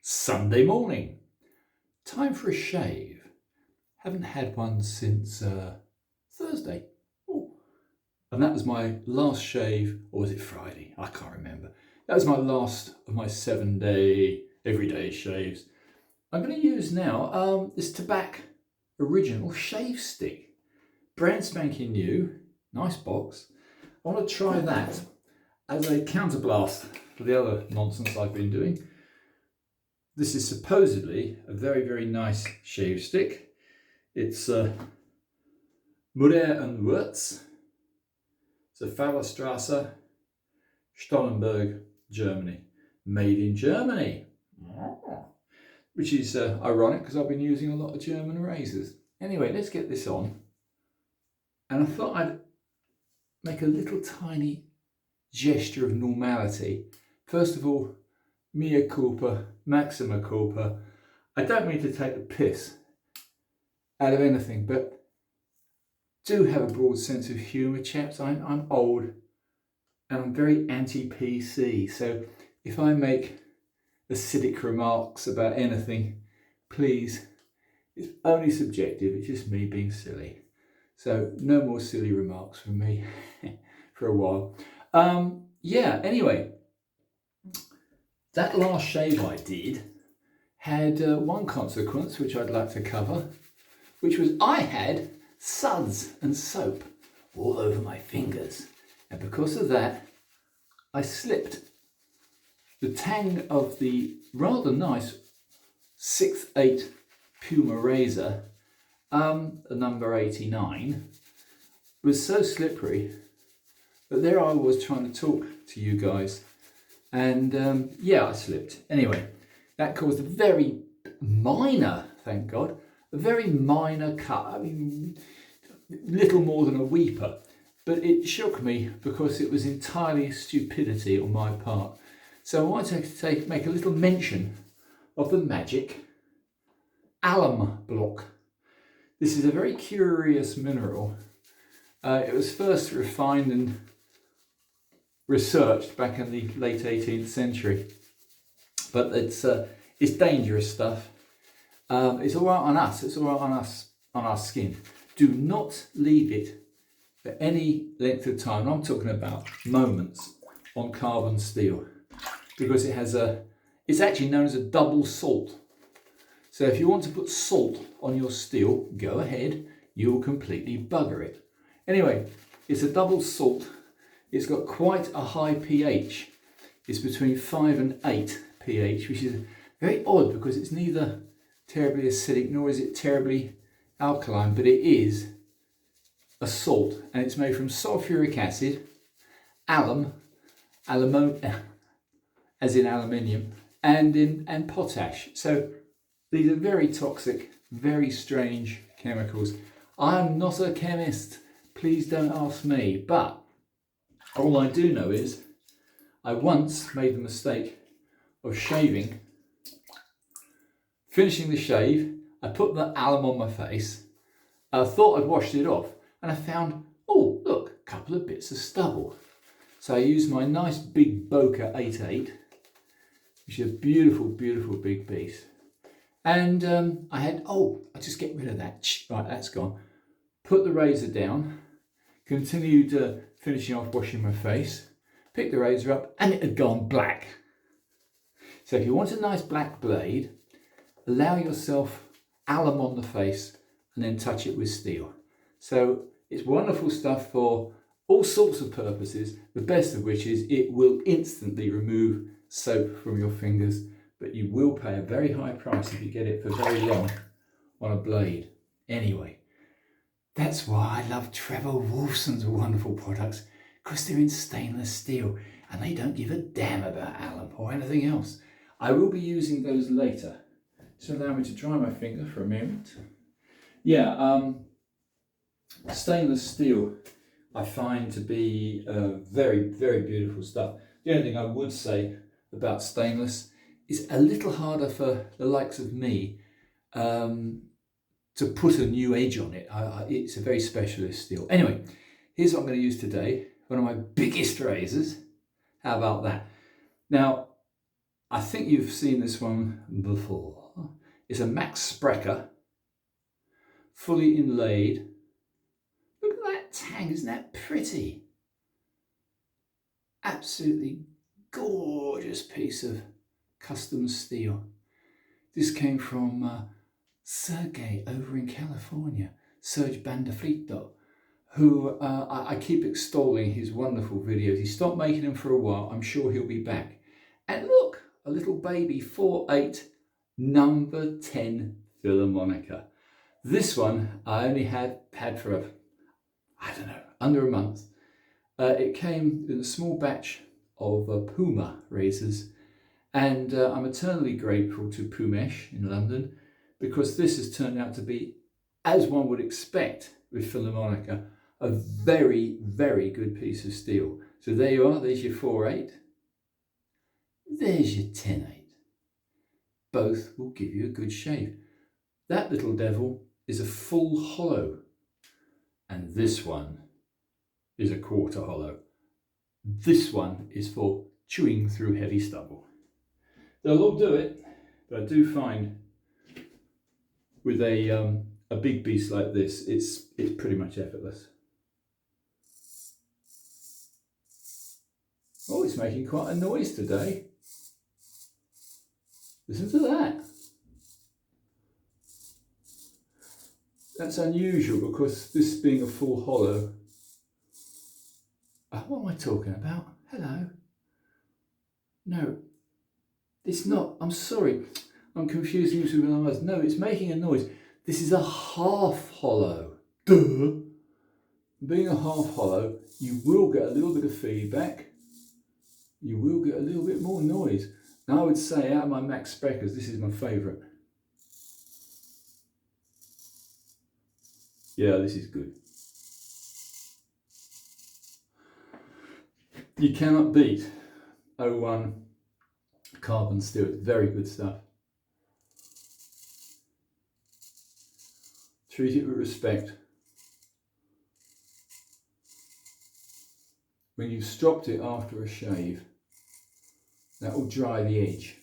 Sunday morning. Time for a shave. Haven't had one since Thursday. Ooh. And that was my last shave, or was it Friday? I can't remember. That was my last of my 7-day, everyday shaves. I'm going to use now this Tabac original shave stick. Brand spanking new, nice box. I want to try that as a counterblast for the other nonsense I've been doing. This is supposedly a very, very nice shave stick. It's Mutter and Wurz. It's a Fallerstrasse, Stollenberg, Germany. Made in Germany. Which is ironic because I've been using a lot of German razors. Anyway, let's get this on. And I thought I'd make a little tiny gesture of normality. First of all, mea culpa, maxima culpa. I don't mean to take the piss out of anything, but do have a broad sense of humour, chaps. I'm old and I'm very anti-PC. So if I make acidic remarks about anything, please, it's only subjective. It's just me being silly. So no more silly remarks from me for a while. Yeah, anyway, that last shave I did had one consequence which I'd like to cover, which was I had suds and soap all over my fingers. And because of that, I slipped. The tang of the rather nice 6/8 Puma razor, the number 89, was so slippery that there I was trying to talk to you guys, and yeah, I slipped. Anyway, that caused a very minor, thank God, a very minor cut. I mean, little more than a weeper, but it shook me because it was entirely stupidity on my part. So I wanted to make a little mention of the magic alum block. This is a very curious mineral. It was first refined and researched back in the late 18th century, but it's dangerous stuff. It's all right on us. It's all right on us, on our skin. Do not leave it for any length of time. I'm talking about moments on carbon steel, because it has it's actually known as a double salt. So if you want to put salt on your steel, go ahead, you'll completely bugger it. Anyway, it's a double salt. It's got quite a high pH. It's between 5 and 8 pH, which is very odd because it's neither terribly acidic nor is it terribly alkaline, but it is a salt, and it's made from sulfuric acid, alum, as in aluminium, and potash. So these are very toxic, very strange chemicals. I'm not a chemist, please don't ask me, but all I do know is I once made the mistake of shaving, finishing the shave, I put the alum on my face, I thought I'd washed it off, and I found, oh look, a couple of bits of stubble. So I used my nice big Boca 8/8, which is a beautiful, beautiful big piece. And I just get rid of that. Right, that's gone. Put the razor down, continued finishing off washing my face, picked the razor up, and it had gone black. So if you want a nice black blade, allow yourself alum on the face and then touch it with steel. So it's wonderful stuff for all sorts of purposes, the best of which is it will instantly remove soap from your fingers, but you will pay a very high price if you get it for very long on a blade. Anyway, that's why I love Trevor Wolfson's wonderful products, because they're in stainless steel and they don't give a damn about alum or anything else. I will be using those later. So allow me to dry my finger for a moment. Yeah, stainless steel I find to be very, very beautiful stuff. The only thing I would say about stainless is a little harder for the likes of me to put a new edge on it. It's a very specialist steel. Anyway, here's what I'm going to use today. One of my biggest razors. How about that? Now, I think you've seen this one before. It's a Max Sprecher, fully inlaid. Look at that tang, isn't that pretty? Absolutely gorgeous piece of custom steel. This came from Sergey over in California, Serge Bandaflito, who I keep extolling his wonderful videos. He stopped making them for a while. I'm sure he'll be back. And look, a little baby 4/8 number 10 Philharmonica. This one I only had for I don't know, under a month. It came in a small batch of Puma razors, and I'm eternally grateful to Pumesh in London, because this has turned out to be, as one would expect with Philharmonica, a very, very good piece of steel. So there you are, there's your 4/8, there's your 10/8. Both will give you a good shave. That little devil is a full hollow, and this one is a quarter hollow. This one is for chewing through heavy stubble. They'll all do it, but I do find with a big beast like this, it's pretty much effortless. Oh, it's making quite a noise today. Listen to that. That's unusual because this being a full hollow. What am I talking about? Hello. No, it's not. I'm sorry. I'm confusing this with another noise. No, it's making a noise. This is a half hollow. Duh. Being a half hollow, you will get a little bit of feedback. You will get a little bit more noise. Now I would say out of my Max Sprechers, this is my favourite. Yeah, this is good. You cannot beat 01 carbon steel. It's very good stuff. Treat it with respect. When you've stropped it after a shave, that will dry the edge.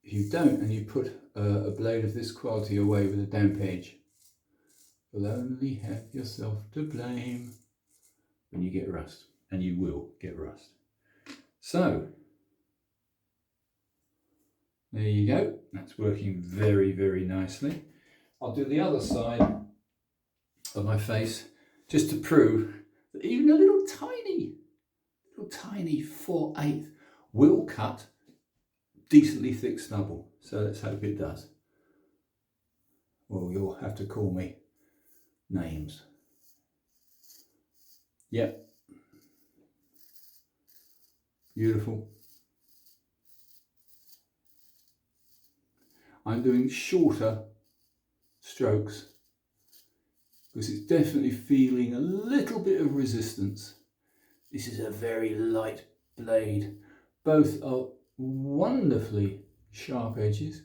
If you don't, and you put a blade of this quality away with a damp edge, you'll only have yourself to blame when you get rust, and you will get rust. So, there you go. That's working very, very nicely. I'll do the other side of my face just to prove that even a little tiny 4/8 will cut decently thick stubble. So let's hope it does. Well, you'll have to call me names. Yep. Beautiful. I'm doing shorter strokes because it's definitely feeling a little bit of resistance. This is a very light blade. Both are wonderfully sharp edges.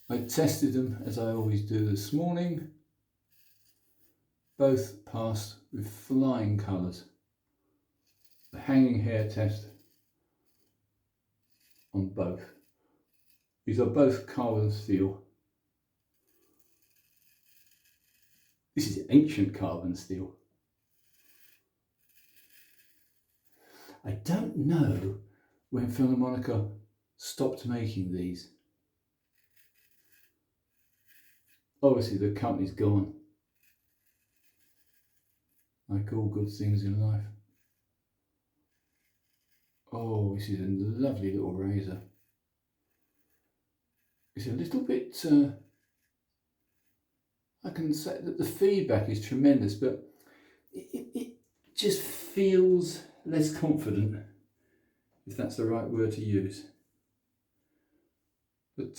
I tested them as I always do this morning. Both passed with flying colours. The hanging hair test on both. These are both carbon steel. This is ancient carbon steel. I don't know when Philharmonica stopped making these. Obviously the company's gone, like all good things in life. Oh, this is a lovely little razor. It's a little bit, I can say that the feedback is tremendous, but it just feels less confident, if that's the right word to use. But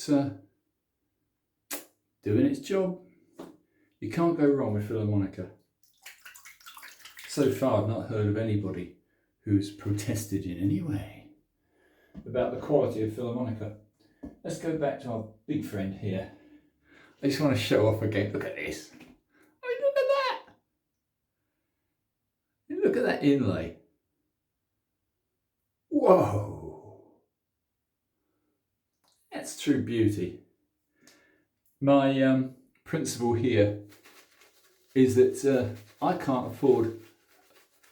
doing its job. You can't go wrong with Philharmonica. So far I've not heard of anybody who's protested in any way about the quality of Philharmonica. Let's go back to our big friend here. I just want to show off again. Look at this. I mean, look at that. Look at that inlay. Whoa. that's true beauty. My principle here is that I can't afford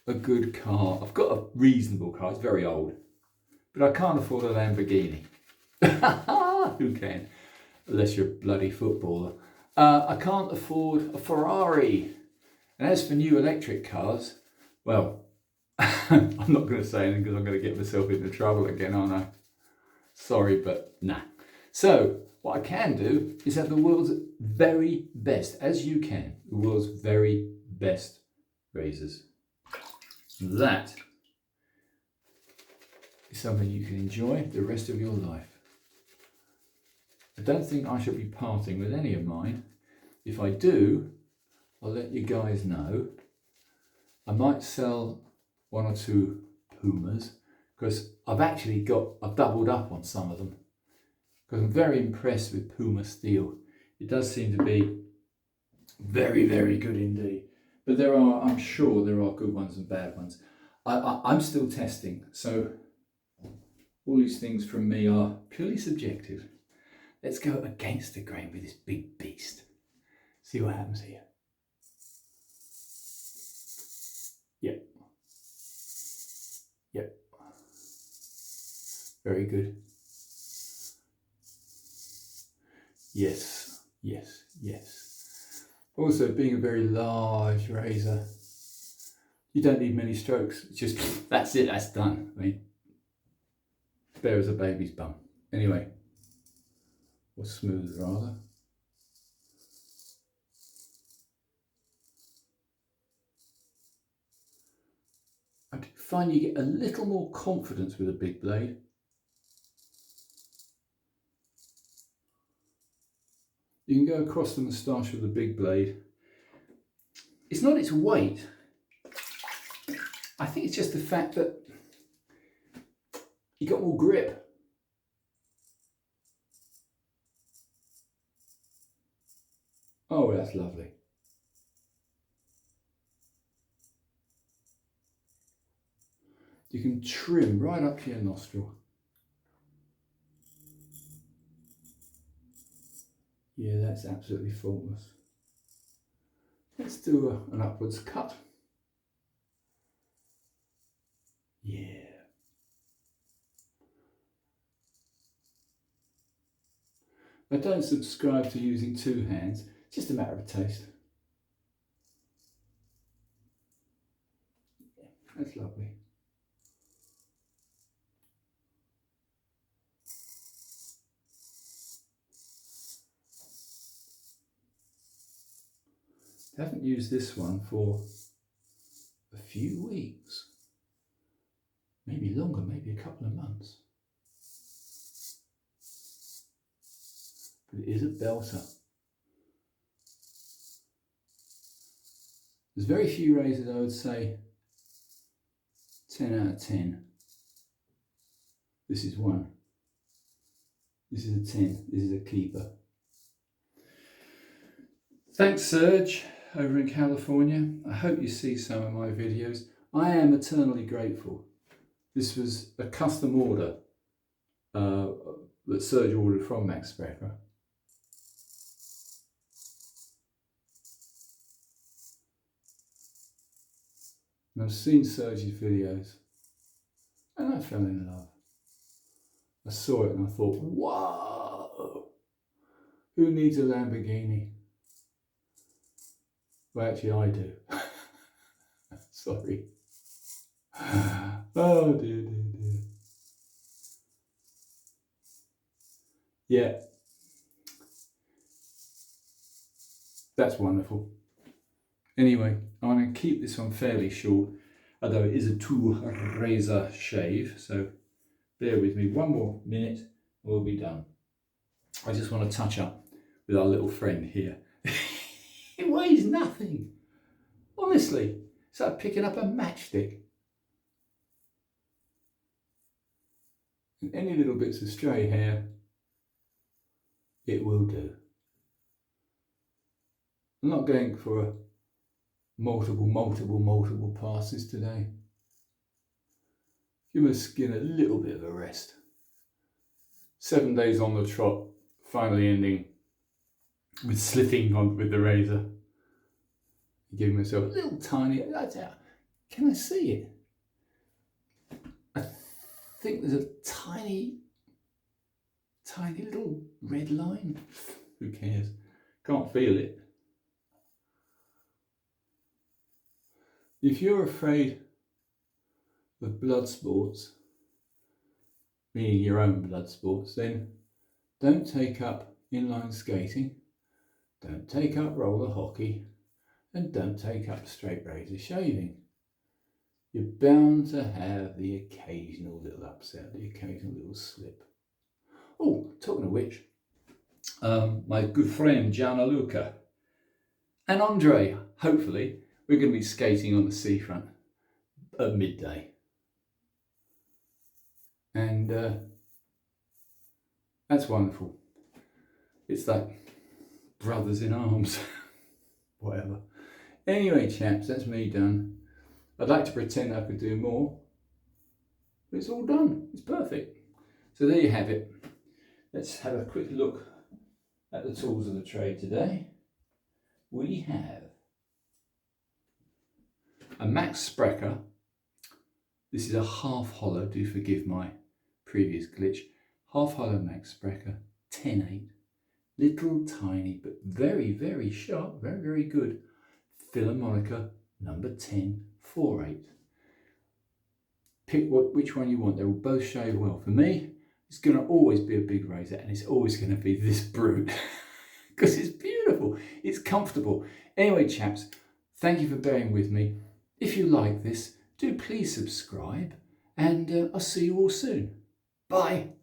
a good car. I've got a reasonable car, it's very old, but I can't afford a Lamborghini. Who can? Unless you're a bloody footballer. I can't afford a Ferrari. And as for new electric cars, well, I'm not going to say anything because I'm going to get myself into trouble again, aren't I? Sorry, but nah. So, what I can do is have the world's very best, as you can, the world's very best razors. That is something you can enjoy the rest of your life. I don't think I shall be parting with any of mine. If I do, I'll let you guys know. I might sell one or two Pumas because I've doubled up on some of them because I'm very impressed with Puma steel. It does seem to be very, very good indeed. But I'm sure there are good ones and bad ones. I'm still testing, so all these things from me are purely subjective. Let's go against the grain with this big beast. See what happens here. Yep. Yep. Very good. Yes, yes, yes. Also, being a very large razor, you don't need many strokes. It's just, that's it, that's done. I mean, bare as a baby's bum. Anyway, or smooth rather. I find you get a little more confidence with a big blade. You can go across the moustache with a big blade. It's not its weight. I think it's just the fact that you got more grip. Oh, that's lovely. You can trim right up to your nostril. Yeah, that's absolutely faultless. Let's do an upwards cut. Yeah. I don't subscribe to using two hands, it's just a matter of taste. Yeah, that's lovely. I haven't used this one for a few weeks, maybe longer, maybe a couple of months. But it is a belter. There's very few razors I would say 10 out of 10. This is one. This is a 10. This is a keeper. Thanks, Serge, over in California. I hope you see some of my videos. I am eternally grateful. This was a custom order that Serge ordered from Max Prepper. And I've seen Serge's videos and I fell in love. I saw it and I thought, whoa, who needs a Lamborghini? Well, actually I do. Sorry. Oh dear, dear, dear. Yeah. That's wonderful. Anyway, I'm going to keep this one fairly short, although it is a two-razor shave, so bear with me. One more minute, we'll be done. I just want to touch up with our little friend here. It weighs nothing. Honestly, it's like picking up a matchstick. And any little bits of stray hair, it will do. I'm not going for multiple passes today. Give my skin a little bit of a rest. 7 days on the trot, finally ending with slipping on with the razor. Giving myself a little tiny, can I see it? I think there's a tiny little red line. Who cares? Can't feel it. If you're afraid of blood sports, meaning your own blood sports, then don't take up inline skating, don't take up roller hockey, and don't take up straight razor shaving. You're bound to have the occasional little upset, the occasional little slip. Oh, talking of which, my good friend Gianluca and Andre, hopefully, we're going to be skating on the seafront at midday. And that's wonderful. It's like brothers in arms, whatever. Anyway, chaps, that's me done. I'd like to pretend I could do more, but it's all done. It's perfect. So there you have it. Let's have a quick look at the tools of the trade today. We have a Max Sprecher. This is a half hollow, do forgive my previous glitch. Half hollow Max Sprecher, 10/8. Little tiny, but very, very sharp, very, very good. Philharmonica number 10, 4/8. Pick which one you want. They will both shave well. For me, it's going to always be a big razor, and it's always going to be this brute because it's beautiful. It's comfortable. Anyway, chaps, thank you for bearing with me. If you like this, do please subscribe, and I'll see you all soon. Bye.